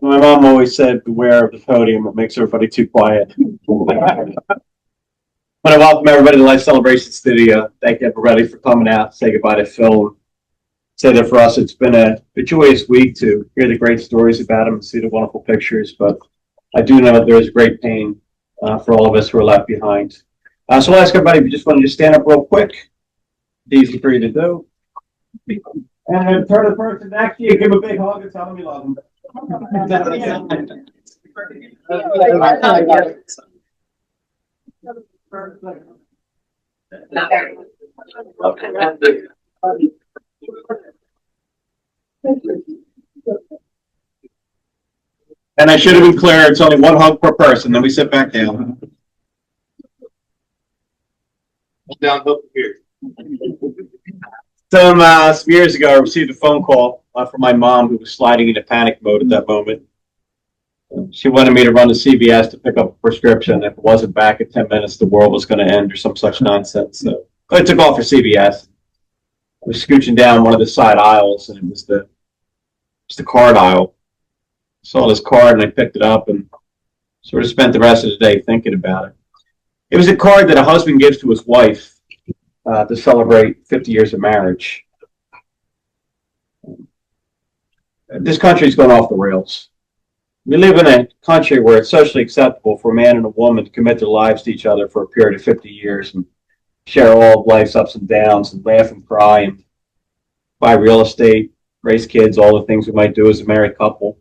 My mom always said, beware of the podium, it makes everybody too quiet. But I welcome everybody to the Life Celebration Studio. Thank everybody for coming out. Say goodbye to Phil. Say that for us, it's been a joyous week to hear the great stories about him and see the wonderful pictures. But I do know that there is great pain for all of us who are left behind. So I'll ask everybody if you just want to just stand up real quick. It's easy for you to do. And turn the person next to you, give him a big hug and tell him you love him. And I should have been clear, it's only one hug per person, then we sit back down. Down here. Some years ago, I received a phone call from my mom, who was sliding into panic mode at that moment. She wanted me to run to CVS to pick up a prescription. If it wasn't back in 10 minutes, the world was going to end or some such nonsense. So I took off for CVS. I was scooching down one of the side aisles, and it was the card aisle. I saw this card, and I picked it up and sort of spent the rest of the day thinking about it. It was a card that a husband gives to his wife to celebrate 50 years of marriage. This country's gone off the rails. We live in a country where it's socially acceptable for a man and a woman to commit their lives to each other for a period of 50 years and share all of life's ups and downs and laugh and cry and buy real estate, raise kids, all the things we might do as a married couple.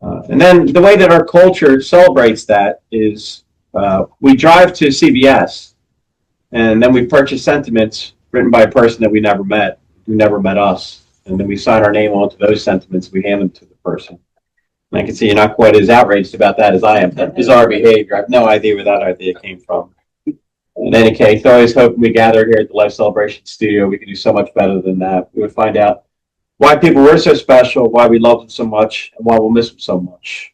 And then the way that our culture celebrates that is we drive to CVS and then we purchase sentiments written by a person that we never met, who never met us. And then we sign our name onto those sentiments. We hand them to the person. And I can see you're not quite as outraged about that as I am. That bizarre behavior. I have no idea where that idea came from. In any case, I always hope we gather here at the Life Celebration Studio, we could do so much better than that. We would find out why people were so special, why we love them so much, and why we'll miss them so much.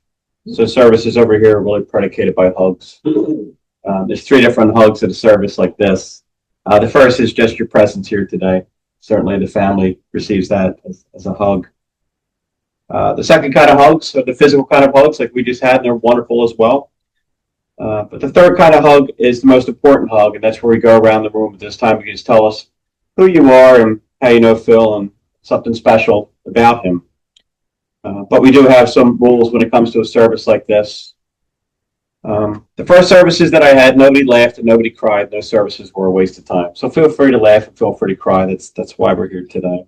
So services over here are really predicated by hugs. There's 3 different hugs at a service like this. The first is just your presence here today. Certainly the family receives that as a hug. The second kind of hugs are the physical kind of hugs like we just had, and they're wonderful as well. But the third kind of hug is the most important hug, and that's where we go around the room at this time. You just tell us who you are and how you know Phil and something special about him. But we do have some rules when it comes to a service like this. The first services that I had, nobody laughed and nobody cried. Those services were a waste of time. So feel free to laugh and feel free to cry. That's why we're here today.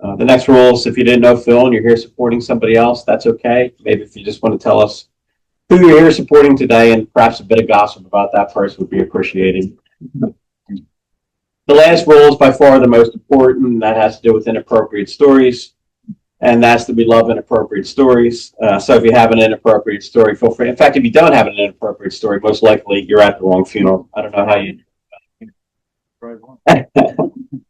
The next rule is if you didn't know Phil and you're here supporting somebody else, that's okay. Maybe if you just want to tell us who you're here supporting today and perhaps a bit of gossip about that person would be appreciated. The last rule is by far the most important, and that has to do with inappropriate stories. And that's that we love inappropriate stories. So if you have an inappropriate story, feel free. In fact, if you don't have an inappropriate story, most likely you're at the wrong funeral. I don't know how you.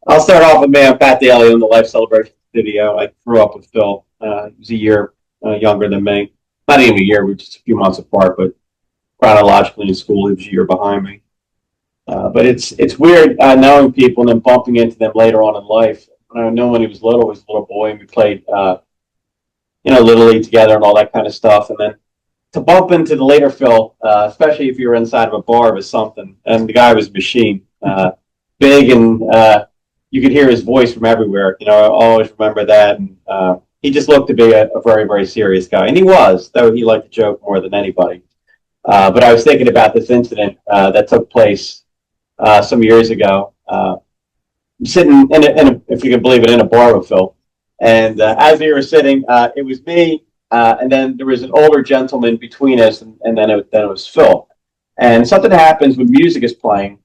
I'll start off with me. I'm Pat Daly in the Life Celebration Studio. I grew up with Phil. He was a year younger than me. Not even a year, we were just a few months apart, but chronologically in school, he was a year behind me. But it's weird knowing people and then bumping into them later on in life. I know when he was little, he was a little boy, and we played, Little League together and all that kind of stuff. And then to bump into the later Phil, especially if you were inside of a bar, was something. And the guy was a machine, big, and you could hear his voice from everywhere. I always remember that. And he just looked to be a very, very serious guy. And he was, though he liked to joke more than anybody. But I was thinking about this incident that took place some years ago. Sitting if you can believe it, in a bar with Phil. And as we were sitting, it was me, and then there was an older gentleman between us, and then it was Phil. And something happens when music is playing.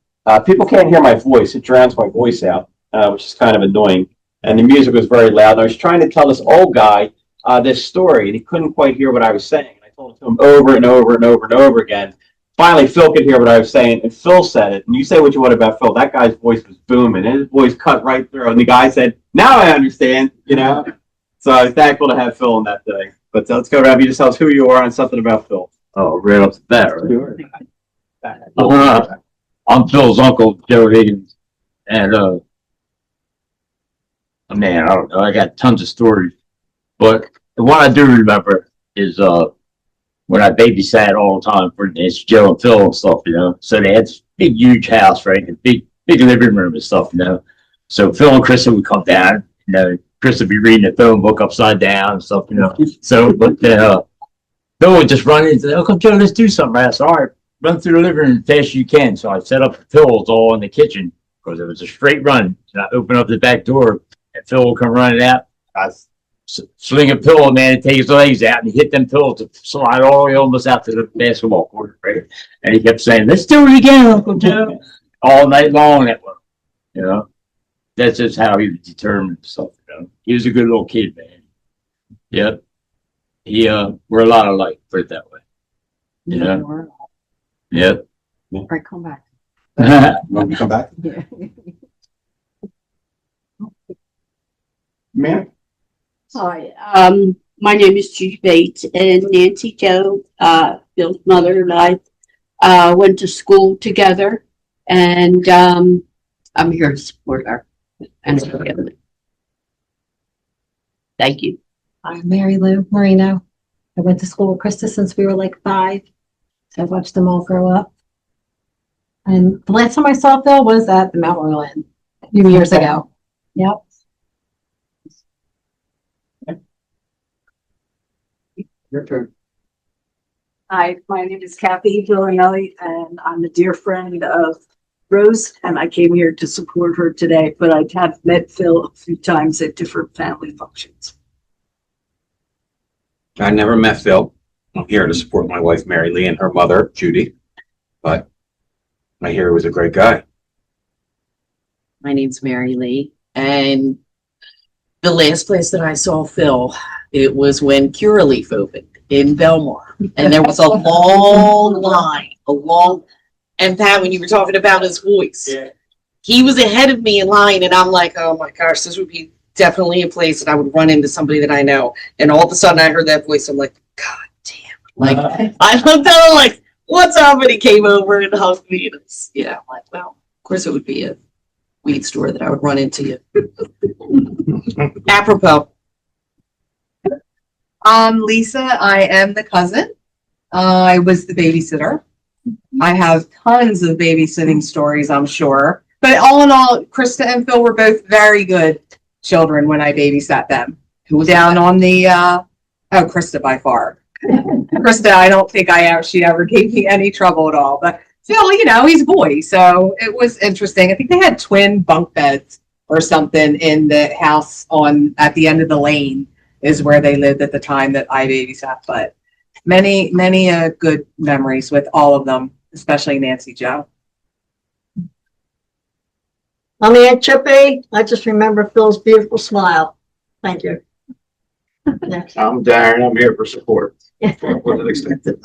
People can't hear my voice. It drowns my voice out, which is kind of annoying. And the music was very loud. And I was trying to tell this old guy this story, and he couldn't quite hear what I was saying. And I told it to him over and over and over and over again. Finally, Phil could hear what I was saying, and Phil said it. And you say what you want about Phil. That guy's voice was booming. His voice cut right through. And the guy said, now I understand, So I was thankful to have Phil on that day. But let's go around. You just tell us who you are and something about Phil. Oh, right up to that, right? I'm Phil's uncle, Joe Higgins. And, man, I don't know. I got tons of stories. But The one I do remember is when I babysat all the time for Nancy Joe and Phil and stuff, you know. So they had this big, huge house, right? A big living room and stuff, you know. So Phil and Krista would come down, you know. Chris would be reading the phone book upside down and stuff, you know. So, but Phil would just run in and say, "Oh, come, Joe, let's do something." I said, "All right, run through the living room as fast as you can." So I set up the pillows all in the kitchen because it was a straight run. And I opened up the back door, and Phil would come running out. I sling a pillow, man, and take his legs out and hit them pillows to slide all the way almost out to the basketball court, right? And he kept saying, "Let's do it again, Uncle Joe," all night long. That one, you know. That's just how he was determined stuff. You know? He was a good little kid, man. Yep. We're a lot alike, put it that way. You know? Yep. All right, come back. Want me to come back? Yeah. Ma'am? Hi, my name is Judy Bates, and Nancy Jo, Bill's mother, and I went to school together, and I'm here to support her and her family. Thank you. I'm Mary Lou Marino. I went to school with Krista since we were like 5. So I watched them all grow up. And the last time I saw Phil was at the Mount Royal Inn a few years ago. Yep. Your turn. Hi, my name is Kathy Villanelli, and I'm a dear friend of Rose, and I came here to support her today, but I have met Phil a few times at different family functions. I never met Phil. I'm here to support my wife, Mary Lee, and her mother, Judy. But I hear he was a great guy. My name's Mary Lee, and the last place that I saw Phil, it was when Curaleaf opened in Belmar, and there was a long line, and Pat, when you were talking about his voice, he was ahead of me in line, and I'm like, oh my gosh, this would be definitely a place that I would run into somebody that I know, and all of a sudden I heard that voice, I'm like, God damn, like, I looked at him like, what's up, and he came over and hugged me, and it's, I'm like, well, of course it would be a weed store that I would run into you. Apropos. Lisa, I am the cousin. I was the babysitter. I have tons of babysitting stories, I'm sure. But all in all, Krista and Phil were both very good children when I babysat them. Who was Down on the, Krista by far. Krista, I don't think she ever gave me any trouble at all. But Phil, he's a boy. So it was interesting. I think they had twin bunk beds or something in the house at the end of the lane is where they lived at the time that I babysat. But many good memories with all of them, especially Nancy Jo. I'm Aunt Chippy. I just remember Phil's beautiful smile. Thank you. Next. I'm Darren. I'm here for support. Wasn't expected.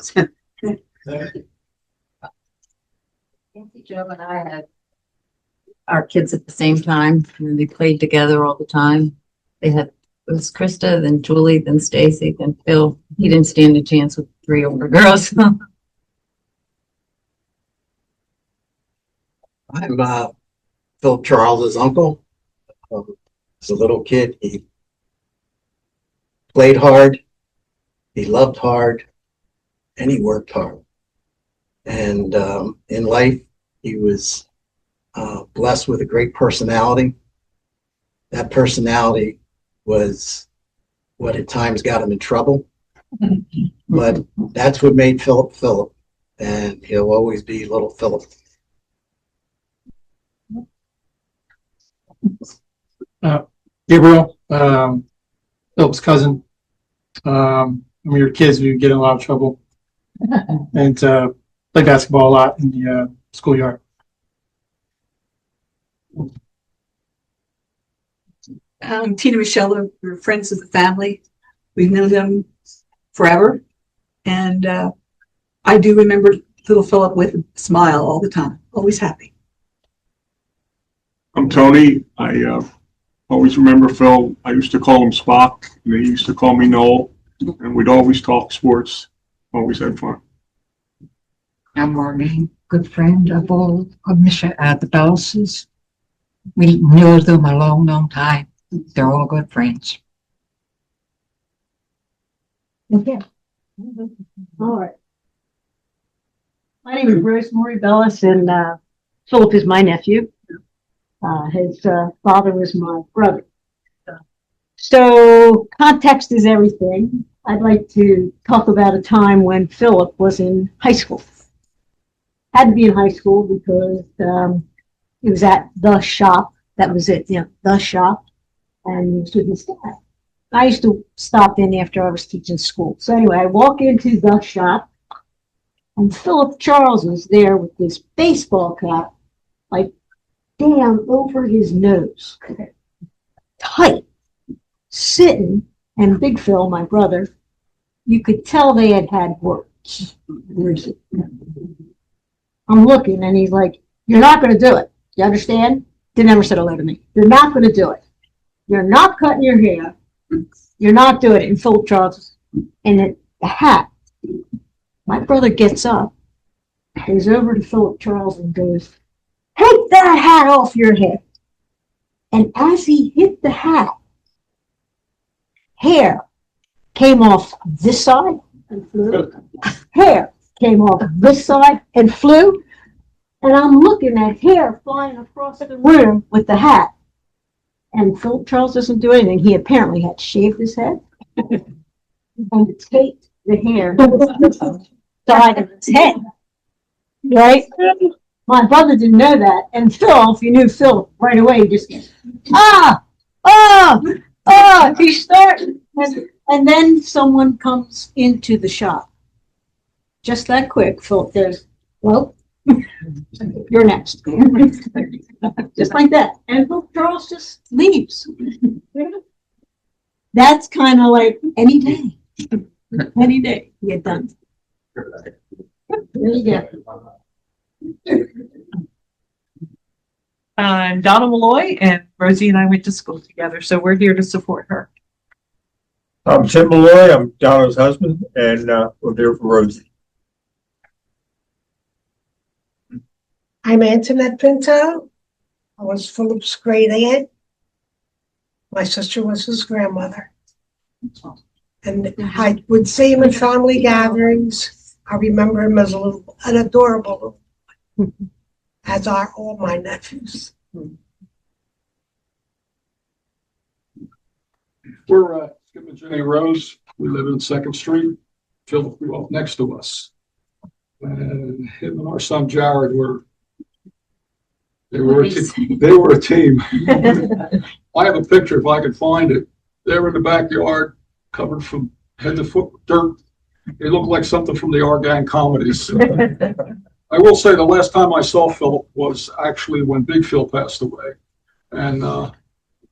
Nancy Jo and I had our kids at the same time, and they played together all the time. It was Krista, then Julie, then Stacy, then Phil. He didn't stand a chance with 3 older girls. I'm Phil Charles's uncle. As a little kid, he played hard, he loved hard, and he worked hard. And in life, he was blessed with a great personality. That personality was what at times got him in trouble. But that's what made Philip Philip, and he'll always be little Philip. Gabriel, Philip's cousin. When we were kids, we would get in a lot of trouble and play basketball a lot in the schoolyard. Tina Michelle, we're friends of the family. We've known them forever. And I do remember little Philip with a smile all the time, always happy. I'm Tony. I always remember Phil. I used to call him Spock, and they used to call me Noel. And we'd always talk sports. Always had fun. I'm Marlene, good friend of all of the Bellaces. We knew them a long, long time. They're all good friends. Okay. All right. My name is Rosemary Bellace, and Philip is my nephew. His father was my brother. So context is everything. I'd like to talk about a time when Philip was in high school. Had to be in high school because he was at the shop. That was it, the shop. And he was with his dad. I used to stop in after I was teaching school. So anyway, I walk into the shop, and Philip Charles was there with this baseball cap, like down over his nose, tight, sitting. And Big Phil, my brother, you could tell they had had words. Where's it? I'm looking, and he's like, "You're not going to do it. You understand?" Didn't ever said hello to me. "You're not going to do it. You're not cutting your hair. You're not doing it." And Philip Charles, and the hat. My brother gets up, goes over to Philip Charles and goes, "Take that hat off your head." And as he hit the hat, hair came off this side and flew. Hair came off this side and flew. And I'm looking at hair flying across the room with the hat. And Philip Charles doesn't do anything. He apparently had shaved his head and taped the hair side of his head. Right? My brother didn't know that. And Phil, if you knew Phil right away, he just goes, he started. And then someone comes into the shop. Just that quick, Philip goes, "Well, you're next." Just like that. And Philip Charles just leaves. That's kind of like any day. Any day, get done. There you go. I'm Donna Malloy, and Rosie and I went to school together, so we're here to support her. I'm Tim Malloy. I'm Donna's husband, and we're there for Rosie. I'm Antoinette Pinto. I was Philip's great aunt. My sister was his grandmother. And I would see him at family gatherings. I remember him as an adorable little boy, as are all my nephews. We're Skip and Jenny Rose. We live in 2nd Street. Philip grew up next to us. And him and our son Jared were a team. I have a picture if I can find it. They were in the backyard, covered from head to foot with dirt. It looked like something from the Our Gang comedies. I will say the last time I saw Philip was actually when Big Phil passed away, and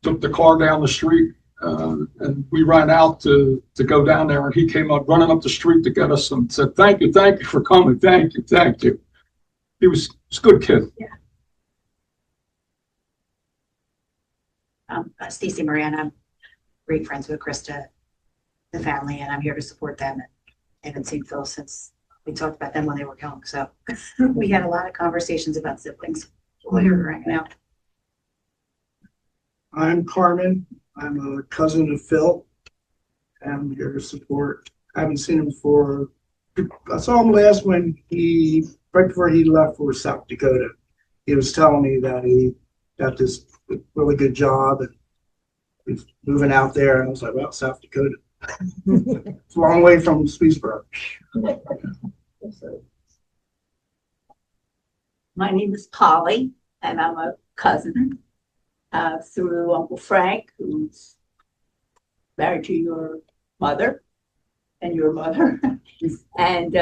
took the car down the street, and we ran out to go down there, and he came up running up the street to get us and said, thank you for coming, thank you. He was a good kid. Yeah. Stacey Moran, I'm great friends with Krista, the family, and I'm here to support them. I haven't seen Phil since we talked about them when they were young, so we had a lot of conversations about siblings while we were hanging out. I'm Carmen. I'm a cousin of Phil. I'm here to support. I haven't seen him I saw him last when right before he left for South Dakota. He was telling me that he got this really good job and he's moving out there. And I was like, well, South Dakota. It's a long way from Swedesboro. My name is Polly, and I'm a cousin through Uncle Frank, who's married to your mother and your mother. And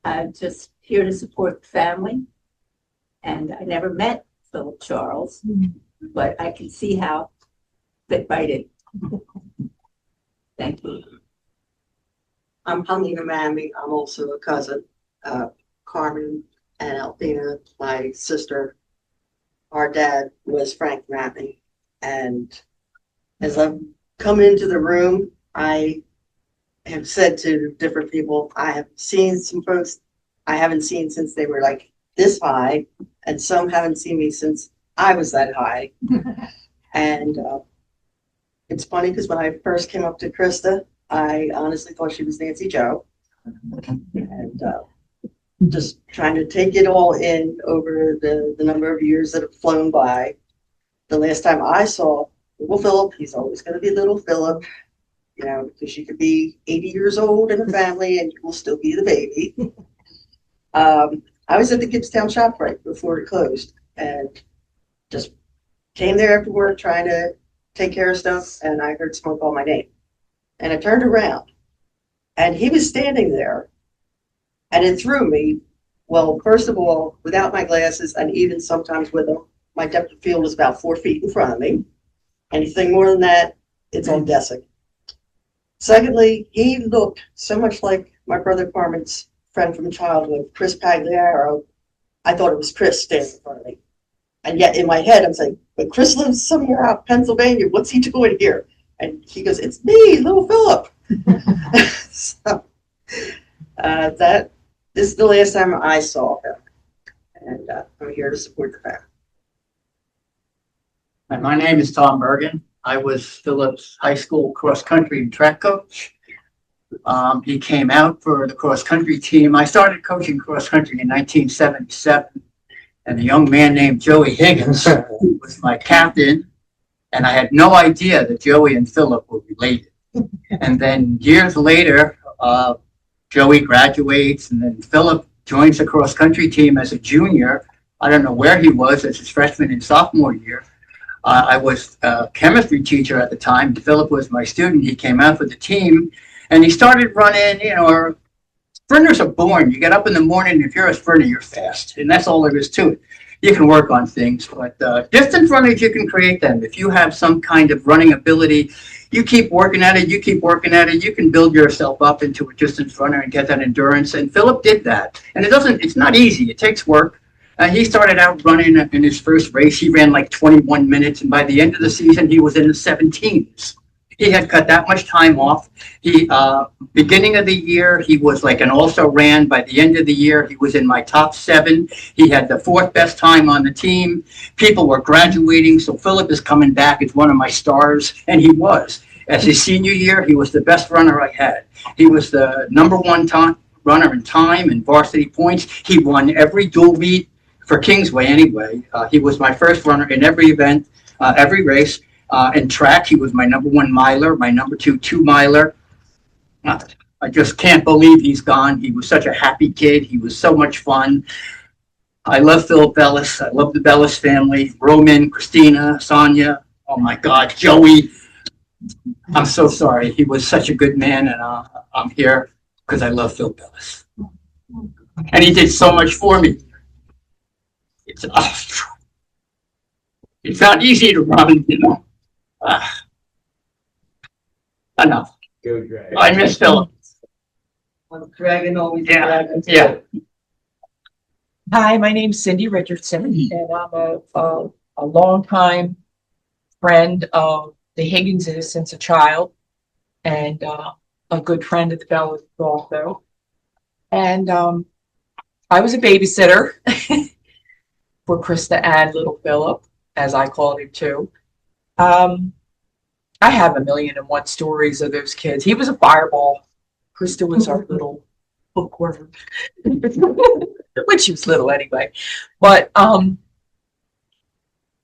I'm just here to support the family. And I never met Philip Charles, but I can see how fit right in. Thank you. I'm Paulina Mammy. I'm also a cousin. Carmen and Althena, my sister. Our dad was Frank Mammy. And as I've come into the room, I have said to different people, I have seen some folks I haven't seen since they were like this high, and some haven't seen me since I was that high. And it's funny because when I first came up to Krista, I honestly thought she was Nancy Joe. And just trying to take it all in over the number of years that have flown by. The last time I saw little Philip, he's always going to be little Philip, you know, because you could be 80 years old in a family and you will still be the baby. I was at the Gibbstown shop right before it closed and just came there after work trying to take care of stuff, and I heard someone call my name. And I turned around and he was standing there, and it threw me. Well, first of all, without my glasses and even sometimes with them, my depth of field is about 4 feet in front of me. Anything more than that, it's on guessing. Secondly, he looked so much like my brother Carmen's friend from childhood, Chris Pagliaro. I thought it was Chris standing in front of me. And yet in my head, I'm saying, but Chris lives somewhere out in Pennsylvania. What's he doing here? And he goes, it's me, little Philip. So this is the last time I saw him. And I'm here to support the family. My name is Tom Bergen. I was Philip's high school cross country and track coach. He came out for the cross country team. I started coaching cross country in 1977, and a young man named Joey Higgins was my captain, and I had no idea that Joey and Philip were related. And then years later, Joey graduates, and then Philip joins the cross country team as a junior. I don't know where he was as his freshman and sophomore year. I was a chemistry teacher at the time. Philip was my student. He came out for the team, and he started running. You know, sprinters are born. You get up in the morning, if you're a sprinter, you're fast, and that's all there is to it. You can work on things, but distance runners, you can create them. If you have some kind of running ability, you keep working at it, you keep working at it, you can build yourself up into a distance runner and get that endurance. And Philip did that. And it's not easy. It takes work. He started out running in his first race. He ran like 21 minutes, and by the end of the season, he was in the 17s. He had cut that much time off. Beginning of the year, he was like an also ran. By the end of the year, he was in my top 7. He had the 4th best time on the team. People were graduating, so Philip is coming back as one of my stars, and he was. As his senior year, he was the best runner I had. He was the #1 runner in time and varsity points. He won every dual meet for Kingsway anyway. He was my first runner in every event, every race. In track, he was my #1 miler, my #2 2-miler. I just can't believe he's gone. He was such a happy kid. He was so much fun. I love Phil Bellace. I love the Bellace family. Roman, Christina, Sonia. Oh my God, Joey. I'm so sorry. He was such a good man, and I'm here because I love Phil Bellace. And he did so much for me. It's not easy to run, you know. Enough. Go Dragon. I miss Philip. Dragon always dragon. Yeah. Hi, my name's Cindy Richardson, and I'm a longtime friend of the Higginses since a child, and a good friend of the Bellace also. And I was a babysitter for Krista and little Philip, as I called him too. I have 1,000,001 stories of those kids. He was a fireball. Krista was our little bookworm. When she was little anyway. But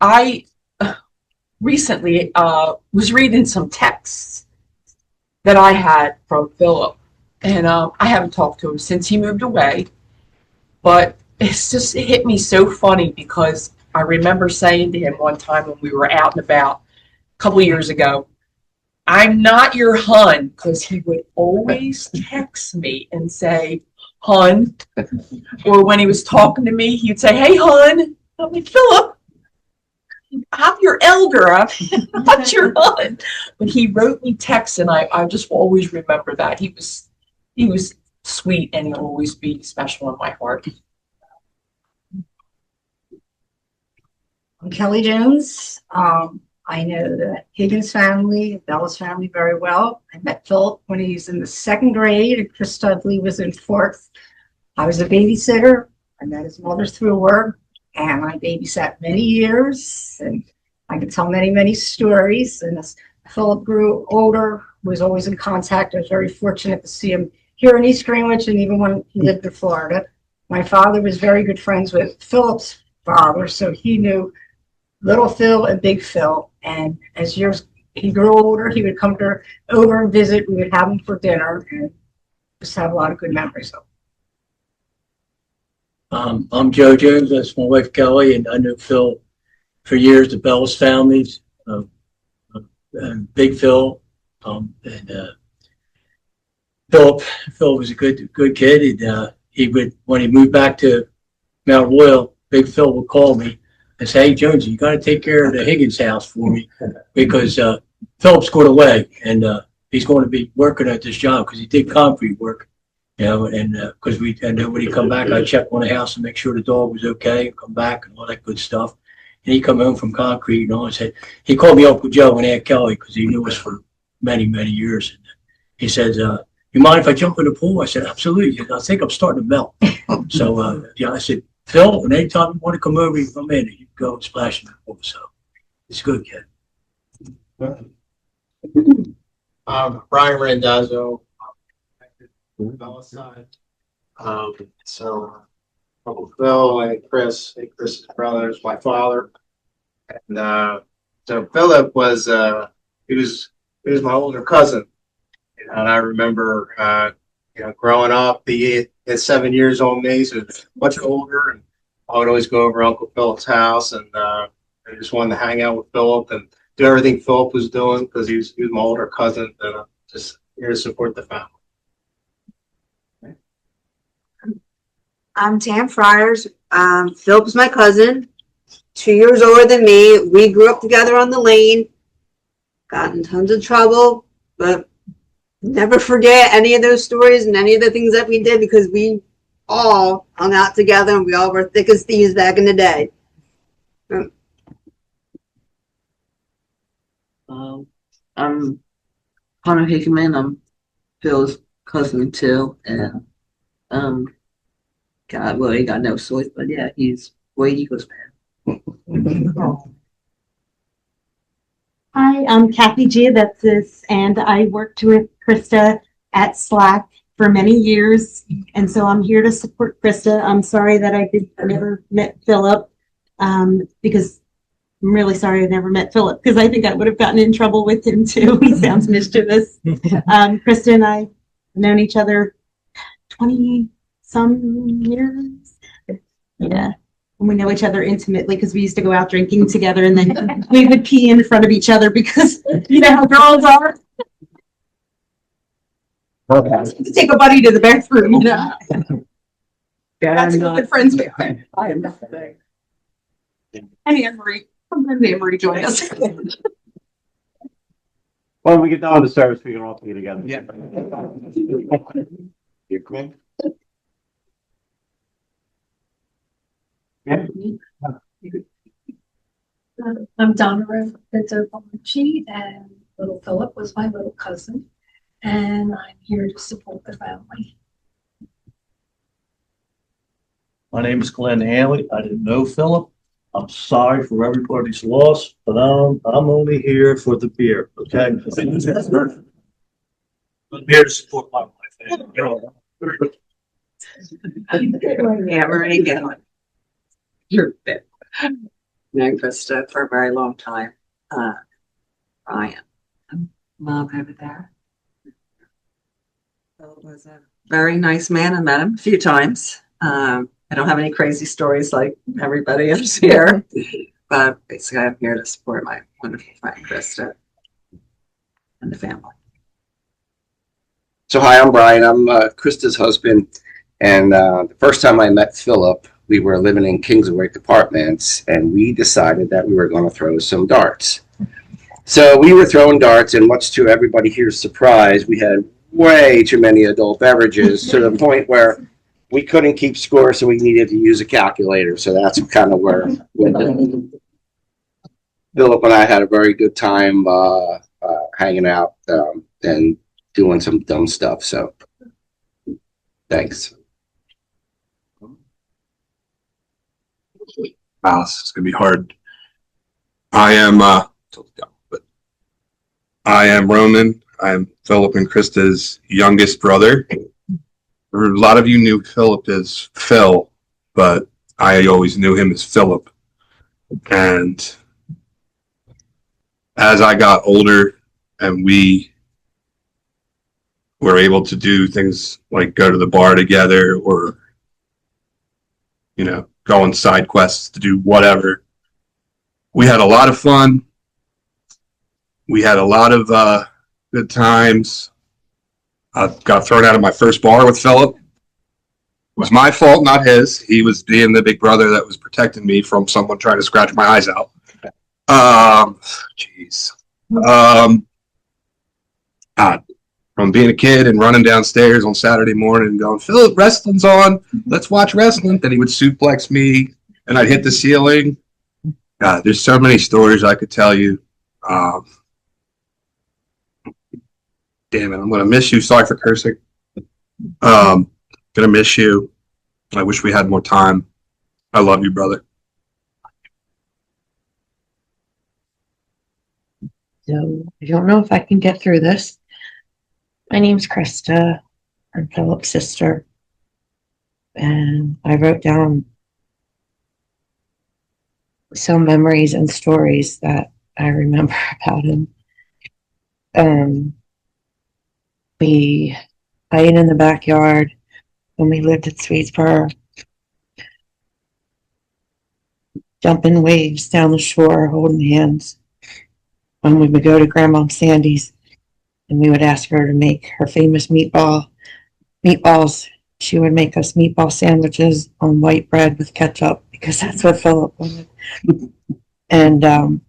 I recently was reading some texts that I had from Philip. And I haven't talked to him since he moved away. But it hit me so funny because I remember saying to him one time when we were out and about a couple of years ago, I'm not your hun, because he would always text me and say, hun. Or when he was talking to me, he'd say, hey, hun. I'm like, Philip, I'm your elder. I'm not your hun. But he wrote me texts, and I just always remember that. He was sweet, and he'll always be special in my heart. I'm Kelly Jones. I know the Higgins family, the Bellace family very well. I met Philip when he was in the 2nd grade, and Krista, I believe, was in 4th. I was a babysitter. I met his mother through work, and I babysat many years, and I could tell many, many stories. And Philip grew older, was always in contact. I was very fortunate to see him here in East Greenwich and even when he lived in Florida. My father was very good friends with Philip's father, so he knew Little Phil and Big Phil. And as years he grew older, he would come over and visit. We would have him for dinner and just have a lot of good memories of him. I'm Joe Jones. That's my wife Kelly, and I know Phil for years. The Bellace families, and Big Phil, and Philip. Phil was a good kid. And he would, when he moved back to Mount Royal, Big Phil would call me and say, "Hey Jonesy, you got to take care of the Higgins house for me because Philip's going away and he's going to be working at this job because he did concrete work." You know, and because and then when he come back, I check on the house and make sure the dog was okay, and come back and all that good stuff. And he come home from concrete and all. And said he called me Uncle Joe and Aunt Kelly because he knew us for many years. And he says, "You mind if I jump in the pool?" I said, "Absolutely." He said, "I think I'm starting to melt." So yeah, I said, "Phil, and anytime you want to come over, you come in. You go and splash in the pool." So it's a good kid. Brian Randazzo, Bella's side. So Uncle Phil and Chris's brother is my father. And so Philip was he was my older cousin. And I remember growing up, he is 7 years old me, so much older, and I would always go over to Uncle Philip's house and I just wanted to hang out with Philip and do everything Philip was doing because he was my older cousin, and I'm just here to support the family. I'm Tam Friars. Philip's my cousin, 2 years older than me. We grew up together on the lane, got in tons of trouble, but never forget any of those stories and any of the things that we did because we all hung out together and we all were thick as thieves back in the day. I'm Connor Hickman. I'm Phil's cousin too, and God, well, he got no choice, but yeah, he's way Eagles fan. Hi, I'm Kathy Giovexis, and I worked with Krista at Slack for many years, and so I'm here to support Krista. I'm sorry that I never met Philip, because I'm really sorry I never met Philip, because I think I would have gotten in trouble with him too. He sounds mischievous. Krista and I have known each other 20-some years. Yeah. And we know each other intimately because we used to go out drinking together and then we would pee in front of each other because you know how girls are. Okay. Take a buddy to the bathroom, you know. That's I'm what not- good friends do. I am not saying. And Anne-Marie. Sometimes Anne-Marie joined us. When we get down to service, we can all be together. Yeah. You cool? Yeah. I'm Donna Pinto Bonucci, and little Philip was my little cousin, and I'm here to support the family. My name is Glenn Haley. I didn't know Philip. I'm sorry for everybody's loss, but I'm only here for the beer, okay? I'm here to support my wife. Anne-Marie Gallon. You're fit. Known Krista for a very long time. Ryan, mom over there. Phil was a very nice man. I met him a few times. I don't have any crazy stories like everybody else here, but basically I'm here to support my wonderful friend Krista and the family. So hi, I'm Brian. I'm Krista's husband, and the first time I met Philip, we were living in Kingsway Apartments, and we decided that we were going to throw some darts. So we were throwing darts, and much to everybody here's surprise, we had way too many adult beverages to the point where we couldn't keep score, so we needed to use a calculator. So that's kind of where Philip and I had a very good time hanging out and doing some dumb stuff. So thanks. Wow, this is gonna be hard. I am I am Roman. I'm Philip and Krista's youngest brother. A lot of you knew Philip as Phil, but I always knew him as Philip. And as I got older and we were able to do things like go to the bar together or, go on side quests to do whatever, we had a lot of fun. We had a lot of good times. I got thrown out of my first bar with Philip. It was my fault, not his. He was being the big brother that was protecting me from someone trying to scratch my eyes out. Jeez. From being a kid and running downstairs on Saturday morning and going, Philip, wrestling's on. Let's watch wrestling. Then he would suplex me and I'd hit the ceiling. God, there's so many stories I could tell you. Damn it, I'm going to miss you. Sorry for cursing. Going to miss you. I wish we had more time. I love you, brother. So I don't know if I can get through this. My name's Krista. I'm Philip's sister. And I wrote down some memories and stories that I remember about him. We played in the backyard when we lived at Swedesboro, jumping waves down the shore, holding hands. When we would go to Grandma Sandy's and we would ask her to make her famous meatballs, she would make us meatball sandwiches on white bread with ketchup because that's what Philip wanted. And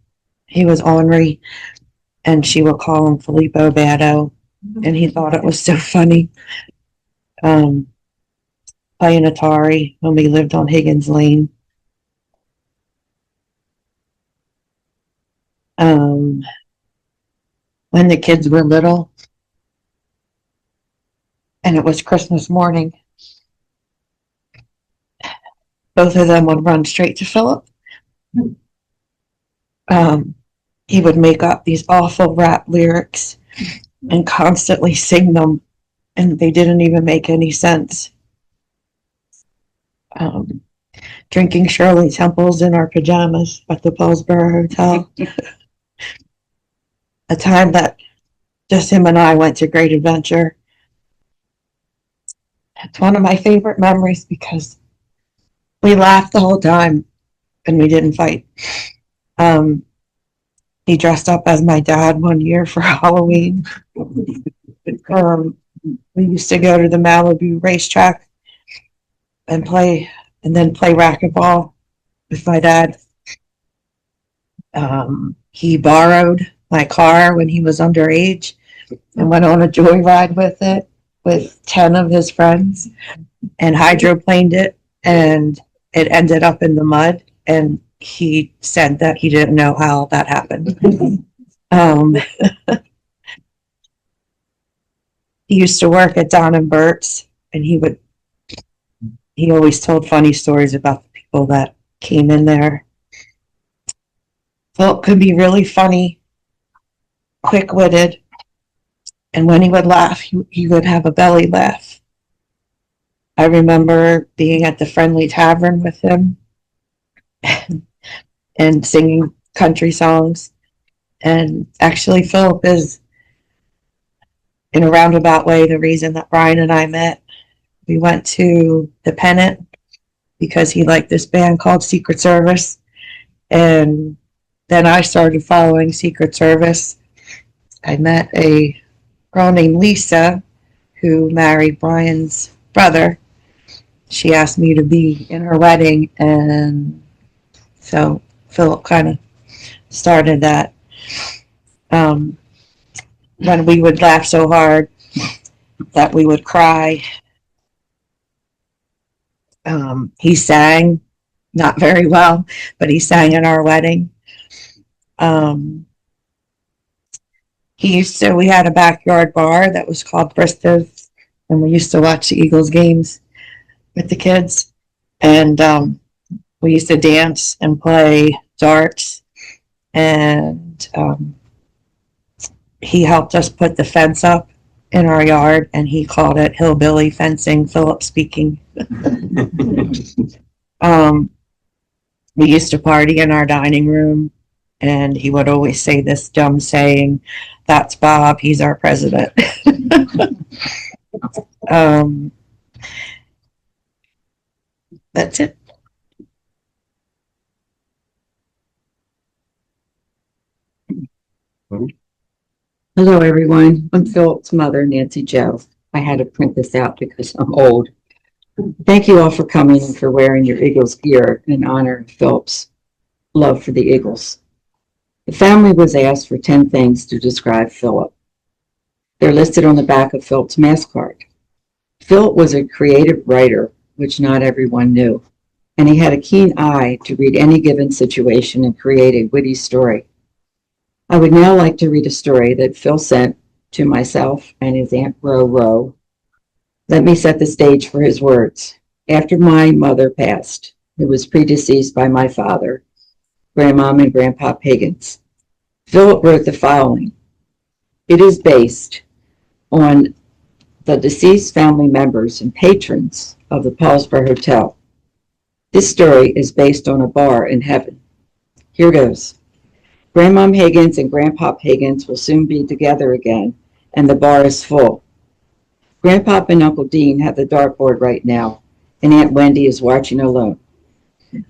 he was ornery, and she would call him Filippo Bado, and he thought it was so funny. Playing Atari when we lived on Higgins Lane. When the kids were little and it was Christmas morning, both of them would run straight to Philip. He would make up these awful rap lyrics and constantly sing them, and they didn't even make any sense. Drinking Shirley Temples in our pajamas at the Paulsboro Hotel. A time that just him and I went to Great Adventure. It's one of my favorite memories because we laughed the whole time and we didn't fight. He dressed up as my dad one year for Halloween. We used to go to the Malibu racetrack and then play racquetball with my dad. He borrowed my car when he was underage and went on a joyride with it with 10 of his friends and hydroplaned it, and it ended up in the mud, and he said that he didn't know how that happened. He used to work at Don and Bert's, and he always told funny stories about the people that came in there. Philip could be really funny, quick-witted, and when he would laugh, he would have a belly laugh. I remember being at the Friendly Tavern with him and singing country songs. And actually, Philip is, in a roundabout way, the reason that Brian and I met. We went to the Pennant because he liked this band called Secret Service. And then I started following Secret Service. I met a girl named Lisa who married Brian's brother. She asked me to be in her wedding, and so Philip kind of started that. When we would laugh so hard that we would cry. He sang, not very well, but he sang in our wedding. We had a backyard bar that was called Brista's, and we used to watch the Eagles games with the kids. And we used to dance and play darts. And he helped us put the fence up in our yard, and he called it hillbilly fencing. Philip speaking. We used to party in our dining room, and he would always say this dumb saying, "That's Bob. He's our president." That's it. Hello, everyone. I'm Philip's mother, Nancy Joe. I had to print this out because I'm old. Thank you all for coming and for wearing your Eagles gear in honor of Philip's love for the Eagles. The family was asked for 10 things to describe Philip. They're listed on the back of Philip's mask card. Philip was a creative writer, which not everyone knew, and he had a keen eye to read any given situation and create a witty story. I would now like to read a story that Phil sent to myself and his Aunt Ro. Let me set the stage for his words. After my mother passed, who was predeceased by my father, Grandmom and Grandpa Higgins, Philip wrote the following. It is based on the deceased family members and patrons of the Paulsboro Hotel. This story is based on a bar in heaven. Here goes. Grandmom Higgins and Grandpa Higgins will soon be together again, and the bar is full. Grandpa and Uncle Dean have the dartboard right now, and Aunt Wendy is watching alone.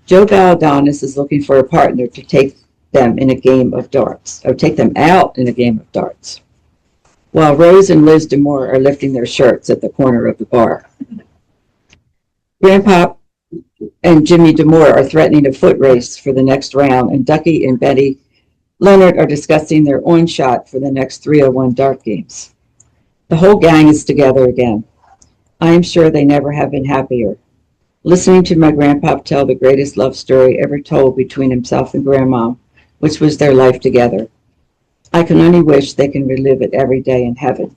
Joe Baladonis is looking for a partner to take them in a game of darts, or take them out in a game of darts, while Rose and Liz Demore are lifting their shirts at the corner of the bar. Grandpa and Jimmy Demore are threatening a foot race for the next round, and Ducky and Betty Leonard are discussing their on shot for the next 301 dart games. The whole gang is together again. I am sure they never have been happier. Listening to my grandpa tell the greatest love story ever told between himself and Grandma, which was their life together. I can only wish they can relive it every day in heaven.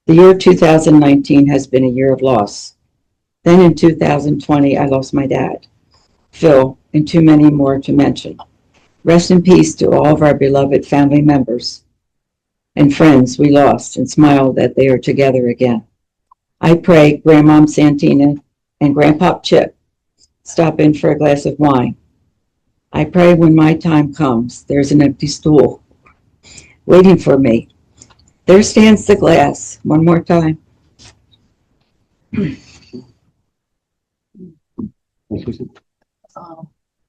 The year 2019 has been a year of loss. Then in 2020, I lost my dad, Phil, and too many more to mention. Rest in peace to all of our beloved family members and friends we lost, and smile that they are together again. I pray Grandmom Santina and Grandpa Chip stop in for a glass of wine. I pray when my time comes, there's an empty stool waiting for me. There stands the glass. One more time.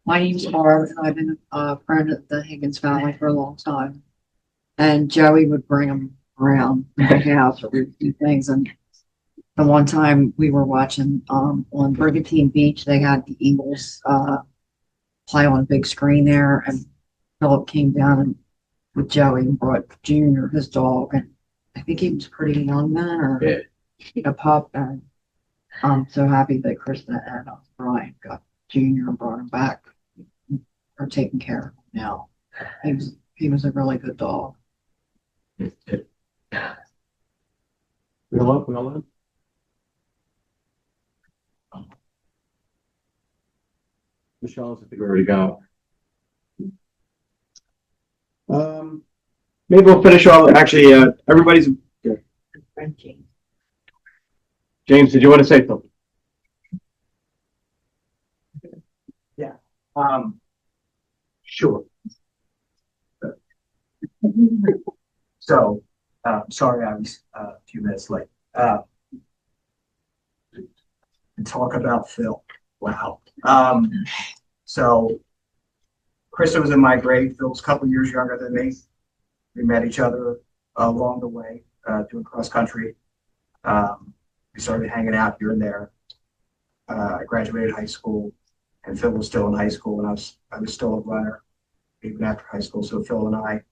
My name's Barb, and I've been a friend of the Higgins family for a long time. And Joey would bring them around my house to do things. And the one time we were watching on Brigantine Beach, they had the Eagles play on a big screen there, and Philip came down and with Joey and brought Junior, his dog, and I think he was pretty young then, or a pup. And I'm so happy that Krista and Brian got Junior and brought him back. Are taking care of him now. He was a really good dog. We all in? Michelle, I think we already got. Maybe we'll finish off. Actually, everybody's. James, did you want to say something? Yeah. Sure. So, sorry I was a few minutes late. Talk about Phil. Wow. So, Krista was in my grade. Phil was a couple years younger than me. We met each other along the way doing cross country. We started hanging out here and there. I graduated high school, and Phil was still in high school, and I was still a runner even after high school. So Phil and I,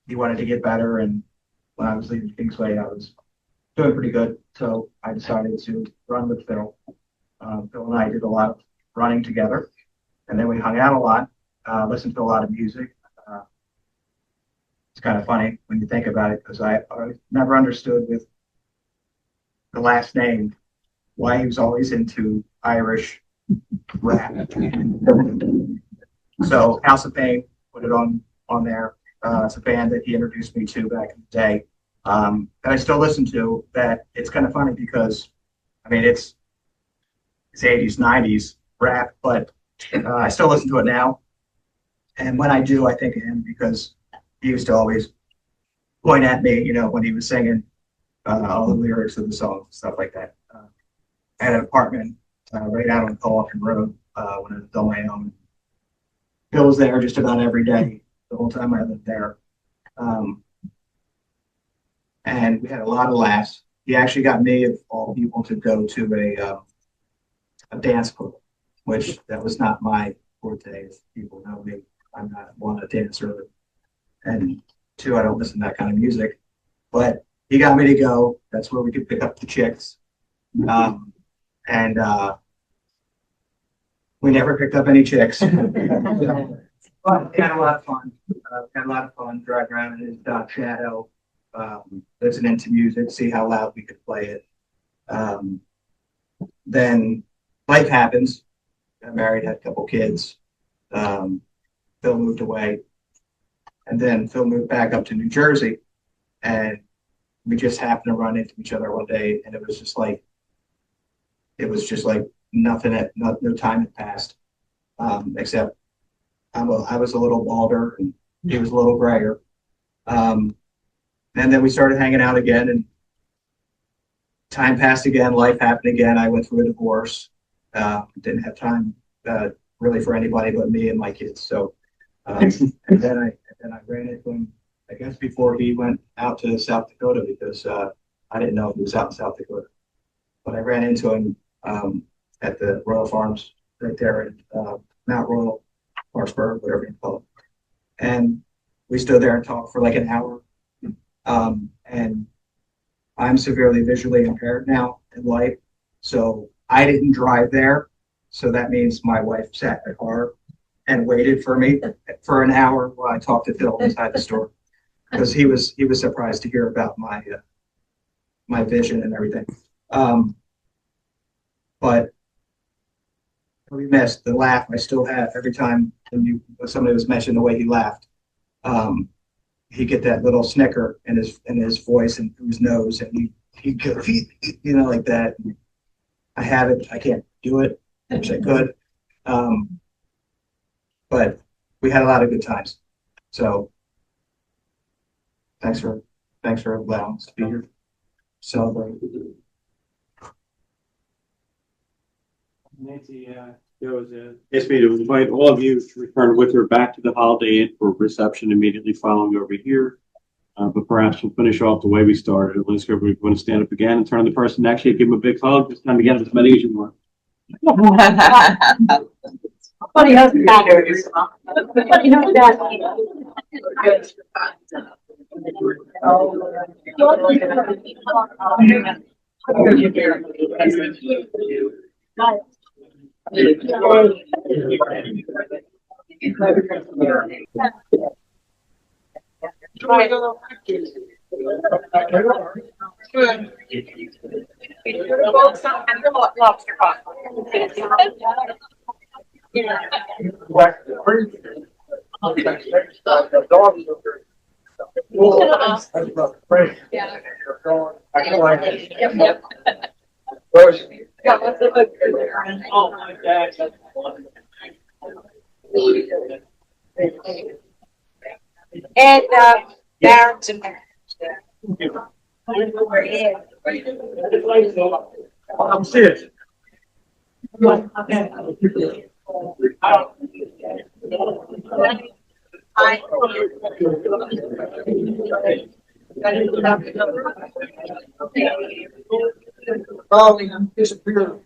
he wanted to get better, and when I was leaving Kingsway, I was doing pretty good. So I decided to run with Phil. Phil and I did a lot of running together, and then we hung out a lot, listened to a lot of music. It's kind of funny when you think about it, because I never understood with the last name why he was always into Irish rap. So House of Pain, put it on there. It's a band that he introduced me to back in the day. That I still listen to. That it's kind of funny because, I mean, it's 80s, 90s rap, but I still listen to it now. And when I do, I think of him because he used to always point at me, you know, when he was singing all the lyrics of the songs, stuff like that. I had an apartment right out on Coffin Road when I was on my own. Bill was there just about every day the whole time I lived there. And we had a lot of laughs. He actually got me, of all people, to go to a dance club, which that was not my forte. If people know me, I'm not one a dancer, and two, I don't listen to that kind of music. But he got me to go. That's where we could pick up the chicks, and we never picked up any chicks. But we had a lot of fun. Had a lot of fun driving around in his Dodge Shadow, listening to music, see how loud we could play it. Then life happens. Got married, had a couple kids. Phil moved away, and then Phil moved back up to New Jersey, and we just happened to run into each other one day, and it was just like nothing. No time had passed, except I was a little balder and he was a little grayer. And then we started hanging out again, and time passed again. Life happened again. I went through a divorce. Didn't have time really for anybody but me and my kids. So, and then I ran into him, I guess, before he went out to South Dakota, because I didn't know he was out in South Dakota. But I ran into him at the Royal Farms right there in Mount Royal, Marshburg, whatever you call it. And we stood there and talked for like an hour. And I'm severely visually impaired now in life, so I didn't drive there. So that means my wife sat in the car and waited for me for an hour while I talked to Phil inside the store, because he was surprised to hear about my my vision and everything. But we missed the laugh I still have every time when somebody was mentioning the way he laughed. He get that little snicker in his voice and through his nose, and he go, you know, like that. I have it. I can't do it. I wish I could. But we had a lot of good times. So thanks for allowing us to be here. Celebrate. Nancy goes asked me to invite all of you to return with her back to the Holiday Inn for reception immediately following over here. But perhaps we'll finish off the way we started. Let's go. We're going to stand up again and turn to the person next to you, give him a big hug. This time again, as many as you want. Somebody else got it. Somebody else got Lobster pot. Oh my God. And Darren's in there. I'm serious. Disappeared.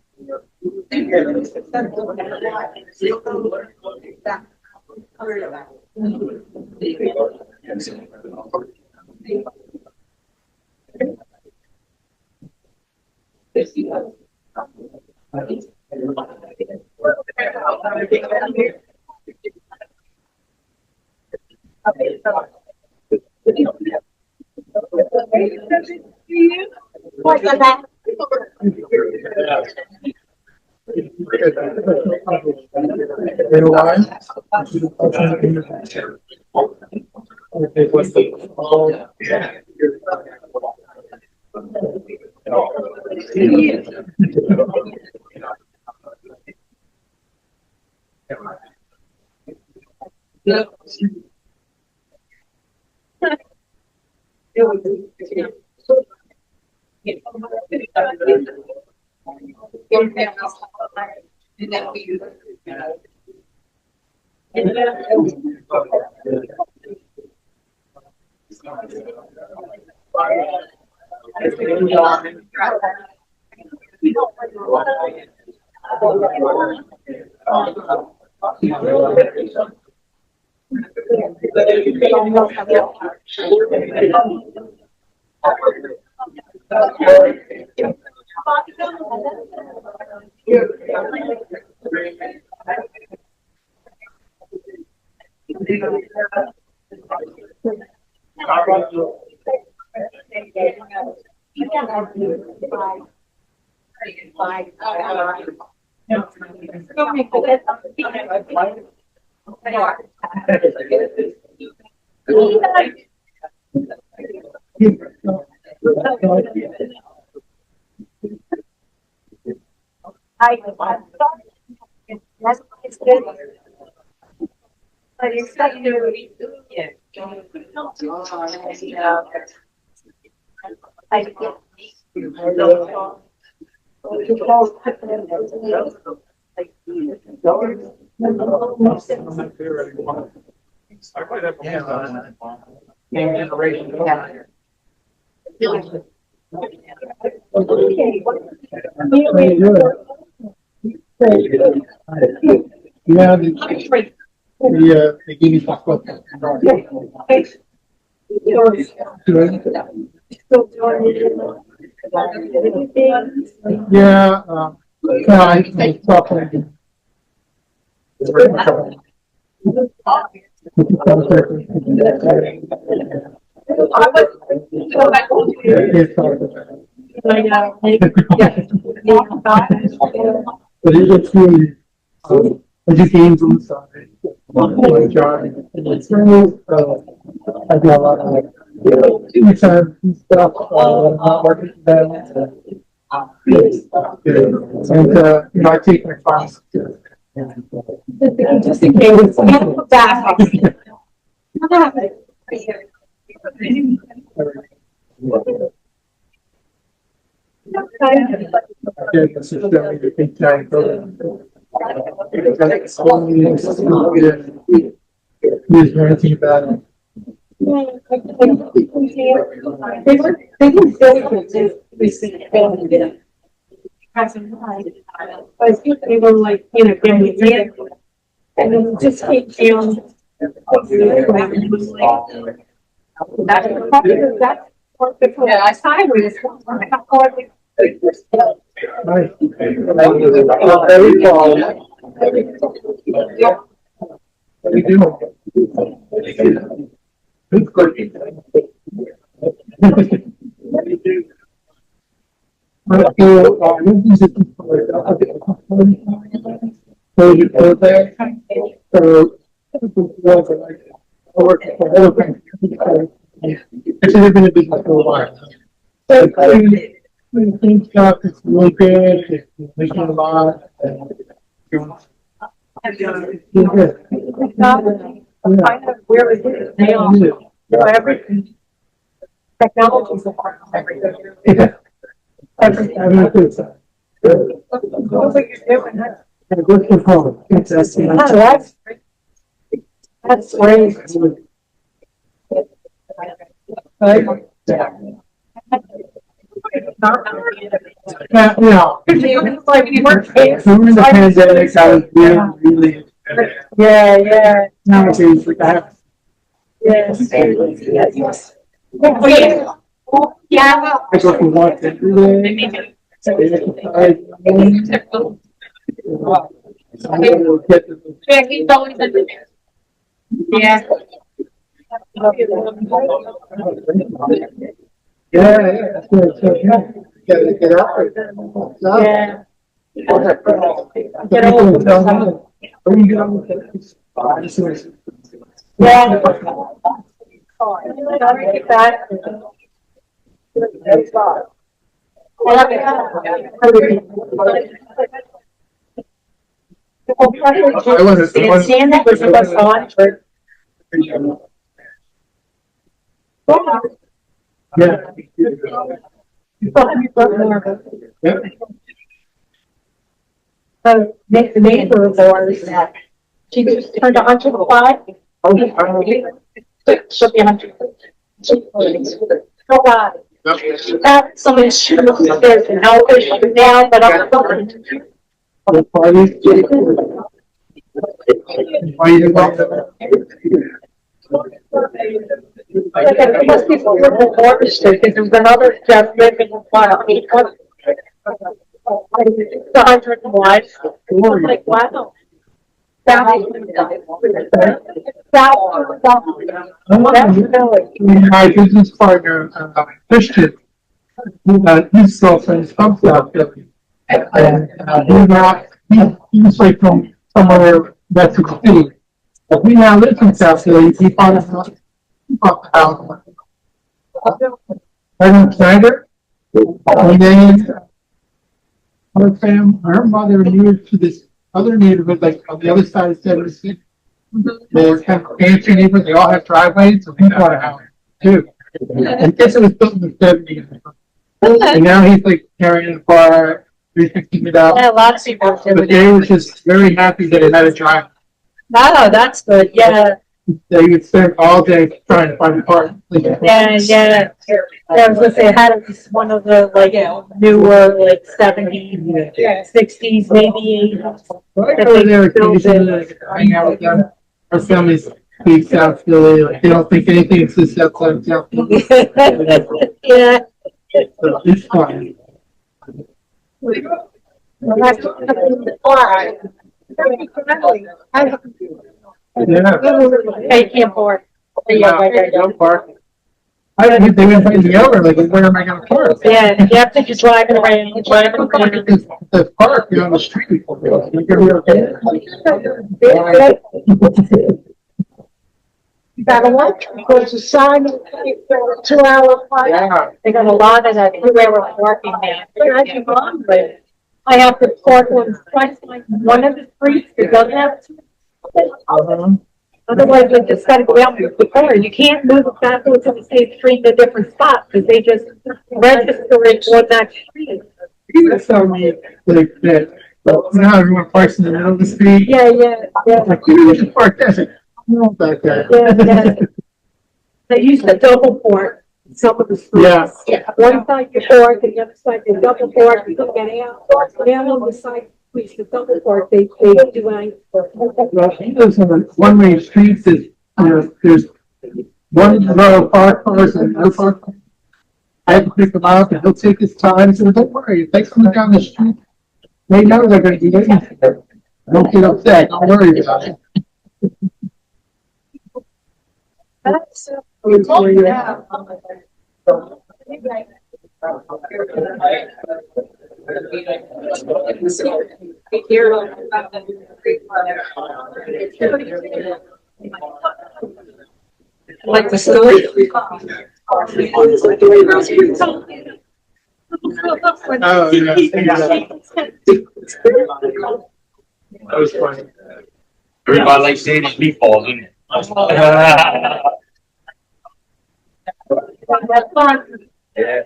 It's good. But it's like Yeah, they gave me chocolate. Yeah, I chocolate. But it looks really, I just came from the side. My job, and it's so, I do a lot of like, time and stuff, not working for them. And, I take my class. just in case. Back. Yeah, this is definitely a big time program. Is there anything about it? They were like, and then just keep down. Yeah, I signed with this. Nice. What are you doing? So you go there, so I work for other things. It's never been a business for a while. When things start, it's really good, it's making a lot. Where is it? They all know everything. Technology's a part of everything. Yeah. Everything. What are you doing? I work from home. That's great. No. During the pandemic, I was really. Yeah. Nowadays, like I have. Yes. Yeah. I go from work every day. Yeah. Yeah, that's what it's like. Gotta get out there. Yeah. Get over. When you get on the So next neighbor of ours, she just turned 105. Oh, God. Got some issues, there's an health issue now, but I'm. Plus people were more restricted, there's another just living in one. The 101. I'm like, wow. My business partner, Christian, his girlfriend's from South Philly. And he's like from somewhere that's in the city. But he now lives in South Philly. He bought the house. Right on Snyder. And then her mother moved to this other neighborhood, like on the other side of 76. They're kind of fancy neighborhoods. They all have driveways, so he bought a house too. I guess it was built in the 70s. And now he's like carrying it apart, refixing it up. Yeah, lots of people. But they were just very happy that it had a drive. Oh, that's good, yeah. They would spend all day trying to find a part. Yeah, yeah. I was gonna say, it had one of the like newer, like 70s, 60s, maybe 80s. I go there occasionally, hang out with them. Our family's big South Philly, like they don't think anything exists outside of South Philly. Yeah. So it's fun. I can't park. Don't park. I don't think they would find me over, like, where am I gonna park? Yeah, you have to just drive it around, The park, you're on the street. You're gonna be okay. You gotta watch, because the sign, 2-hour park. Yeah. They got a lot of that 2-hour parking there. But I have to park on one of the streets that doesn't have. Otherwise, you just gotta go out with the car. You can't move it back onto the same street in a different spot, because they just register it on that street. That's how me, like, that, but now everyone parks in the middle of the street. Yeah, yeah. Like, you should park there. I said, I don't know about that. Yeah. They used to double park some of the streets. Yeah. One side you park, and the other side they double park, you can get out. Now on the side, we used to double park, they do anything. Well, he lives on a one-way street that, there's one row of parked cars and no park. I had to pick him up and he'll take his time, so don't worry, if they come down the street, they know they're gonna be waiting for them. Don't get upset, don't worry about it. That's. Like the story. Oh, yeah. That was funny. Everybody likes seeing these meatballs, isn't it? That's fun. Yeah.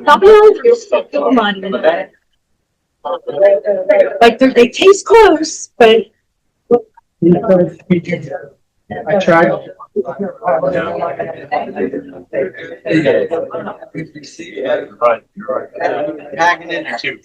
Sometimes you're stuck in money. Like they taste close, but. I tried. Right, you're right. Packing in there. Too.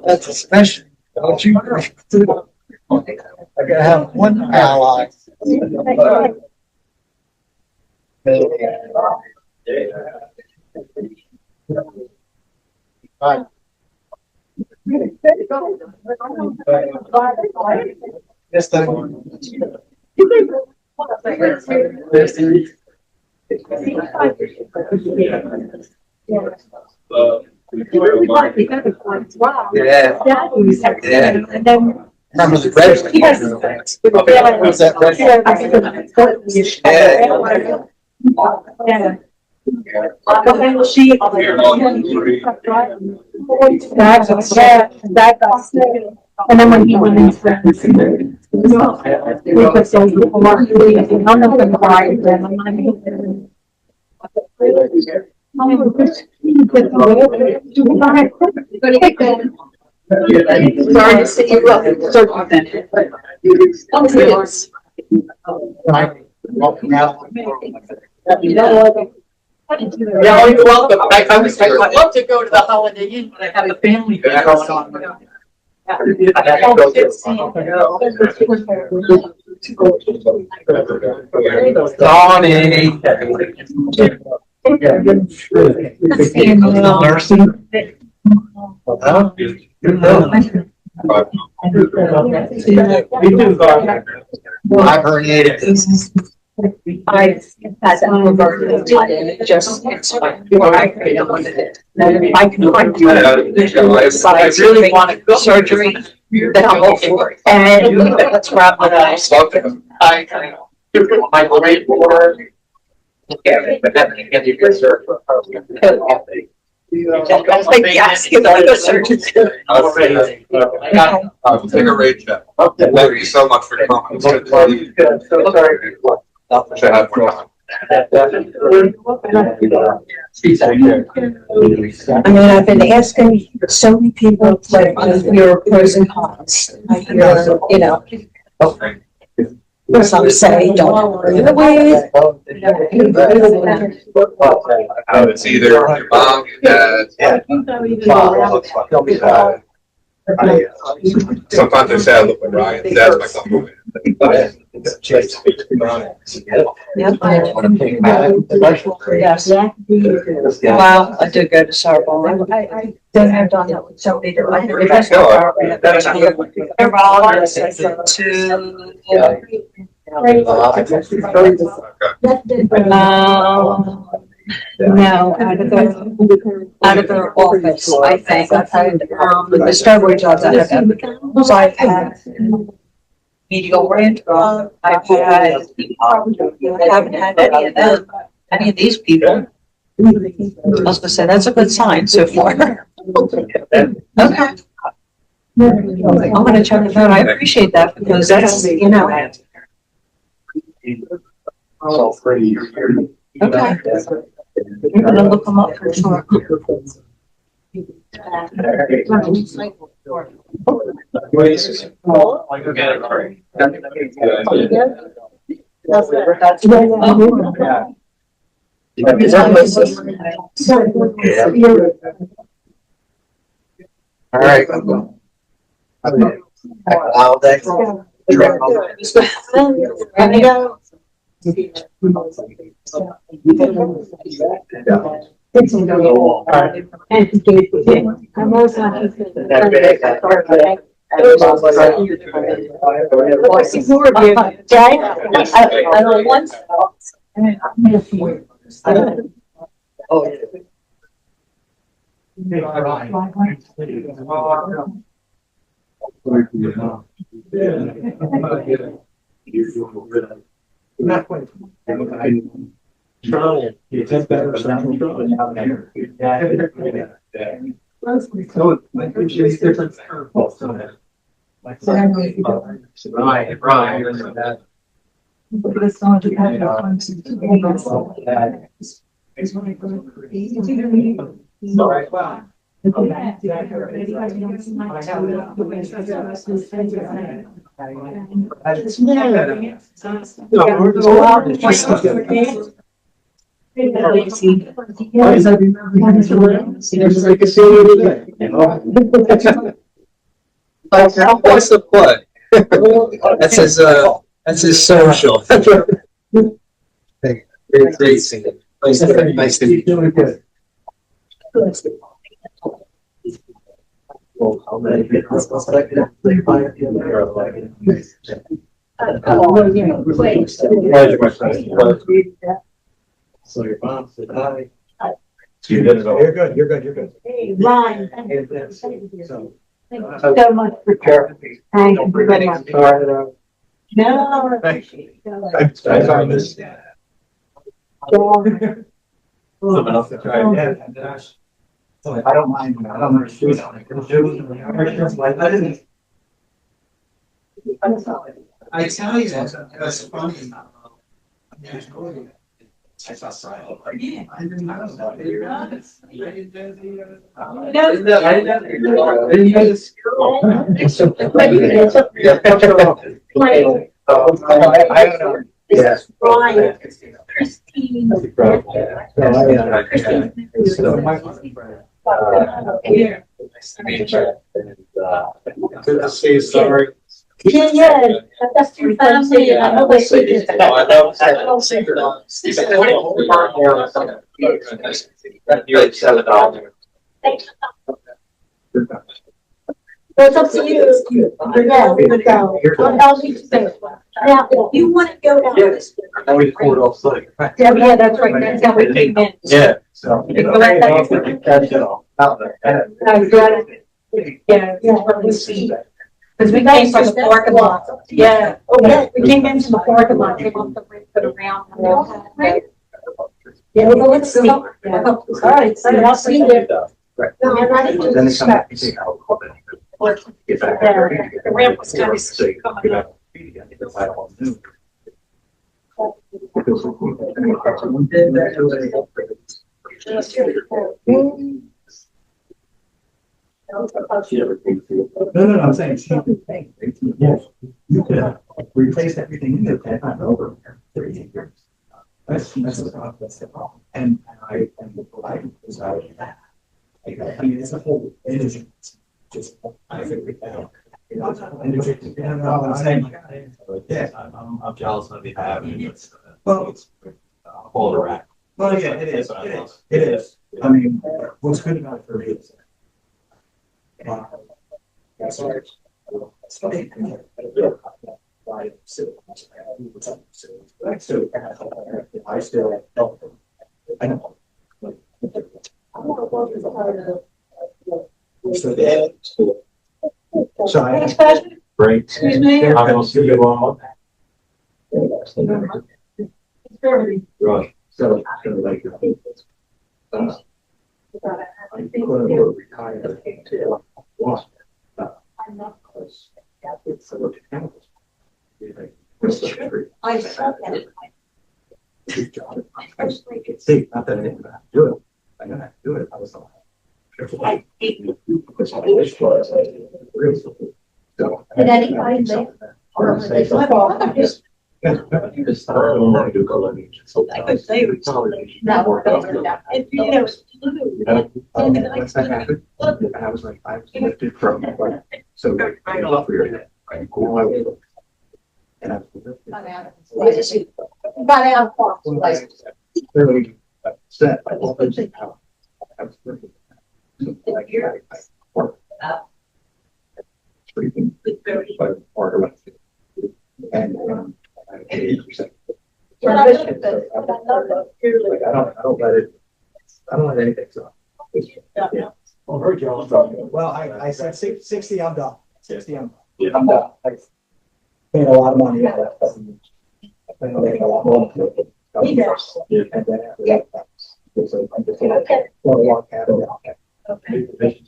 That's a special. Don't you? I gotta have one ally. Yes, Yeah. And then. Remember the red? Yes. Was that red? Yeah. And then when he went into the we put those little marks, none of them cried, and I'm like, sorry to see you up circumvented. Yeah, you're welcome. I'd love to go to the Holiday Inn, but I have a family thing going on. Nursing. I've herniated this. I had that reverted and it just, it's like, I can find you. But I really want to go surgery, then I'll go for it. And that's where I'm gonna start. I kind of do my great work. Yeah, but then you get your good surgery. Yes, you gotta go surgery. Take a rate check. Thank you so much for coming. It's good to see you. I wish I had more time. I mean, I've been asking so many people, like, your pros and cons. I hear, you know, some say, don't agree with. It's either your mom, your dad. Sometimes I say I look like Ryan. That's my compliment. Yes. Wow, I did go to Sorbonne. I have done that with so many different. No, out of their office, I think. I've had, the strawberry jobs I have had. So I've had medial rent, I've had, I haven't had any of them, any of these people. I was gonna say, that's a good sign so far. Okay. I'm gonna check it out. I appreciate that because that's, you know. So pretty. Okay. I'm gonna look them up for sure. All right. All day. Why is that? It's like a silly thing, you know? What's the plug? That's his social. Great singing. Nice to meet you. Doing good. So your mom said hi. You're good, you're good. Hey, Ryan. So, Thank you so much for sharing. Thank you very much. No. Someone else to try again. So I don't mind, I don't understand. I tell you, that's funny. I saw Silent. Yeah. I didn't know that. You're honest. I didn't know. Yes. Ryan, Christine. Here. Good to see you, sorry. Yeah, that's your family. I know they see this. It's up to you. Yeah, we would go. I'll leave you there. Now, if you want to go down this. Now we record off site. Yeah, that's right. That's how we came in. Yeah. So. You go back Yeah, we see. Because we came from the parking lot. Yeah. Oh, yeah. We came into the parking lot, came off the bridge, put around. Yeah, well, let's see. All right, so I'll see you. No, I'm not into Then the it's coming. The ramp was kind of steep coming up. No, I'm saying she could think. Yes, you could have replaced everything in the tent, not over 38 years. That's the problem, that's the problem. And I was out of that. I mean, it's a whole energy, just, I figured it out. Energy, I'm saying, yeah. I'm jealous of you having it. Well, All around. well, yeah, it is. I mean, what's good about it for me is. That's right. I still. I know. So I. Great. Excuse me? I will see you all. Right. So like. I think when I retired. I'm not close. It's a little chemicals. I saw that. See, not that I didn't have to do it. I didn't have to do it. I was not. Did anybody live? Or were they my father? You just started to go. I could say it was. No, if you know, it's blue. Once that happened, I was like, I was lifted from, like, so like, I love for your head, right? And I was. Got out far. Like, Really upset. I was working. Like, I worked. Sleeping. But part of it. And, I had 80%. Like, I don't let anything stop. Yeah. Well, very jealous. Well, I said 60, I'm done. 60, I'm done. I paid a lot of money on that. I paid a lot more. Yes. And then after that, so I'm just gonna walk out of it. Okay. Thank you.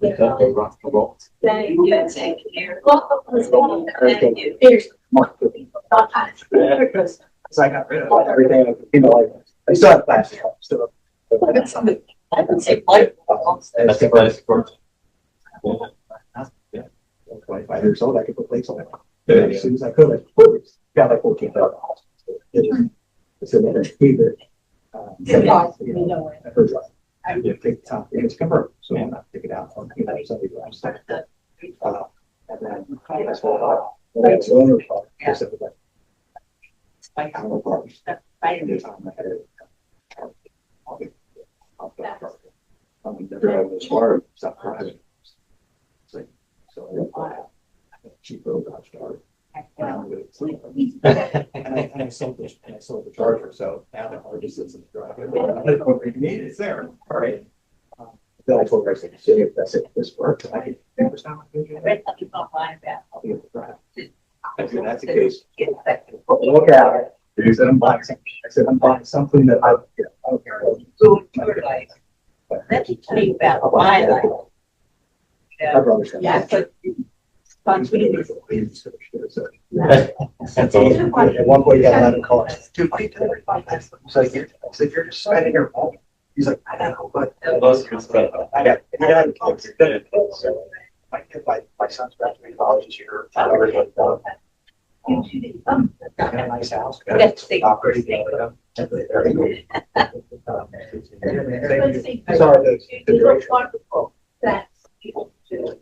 Take care. Thank you. Here's. Because I got rid of everything, I still have plastic. Still. I would say like. That's a plastic course. Yeah. 25 years old, I could put plates on it. As soon as I could, got like 14,000. It's in there, keep it. I did take the time, it's convertible, so I'm not taking it out on anybody, somebody who I'm stuck. And then I saw, that's the owner part, I said, I have no problem. I am just on my head. I mean, they're driving this far, stop driving. So I cheap road got started. And I sold the Charger, so now the car just sits in the driveway. I don't know what you need, it's there. All right. Then I told her, I said, if that's it, this works, I can. I'll be able to drive. I said, that's the case. Look at it. He said, I'm buying something. I said, I'm buying something that I don't care. Let me tell you about my life. Yeah, but At one point, he got out of call. I said, dude, I said, you're just spending your money. He's like, I know, but. I got, he had kids. So my son's graduating college this year. Got a nice house. That's the first thing. Sorry, the duration. Wonderful. That's people do.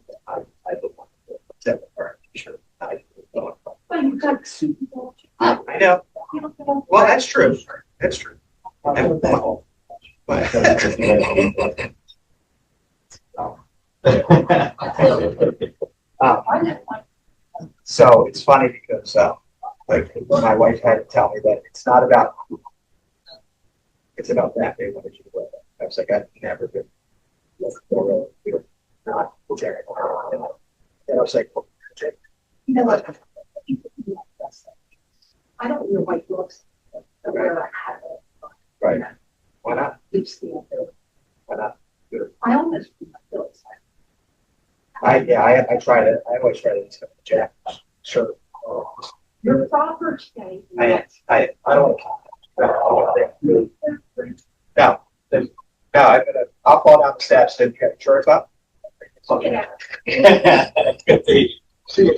Well, you got Super Bowl. I know. Well, that's true. That's true. So it's funny because like my wife had to tell me that it's not about, it's about that they wanted you to wear it. I was like, I've never been not there. And I was like, okay. You know what? I don't wear white gloves. Right. Why not? Why not? I almost do my clothes. I try to, I always try to jack. Sure. Your proper state. I don't. Now, I'll fall down the steps and get a shirt up. Yeah. See you.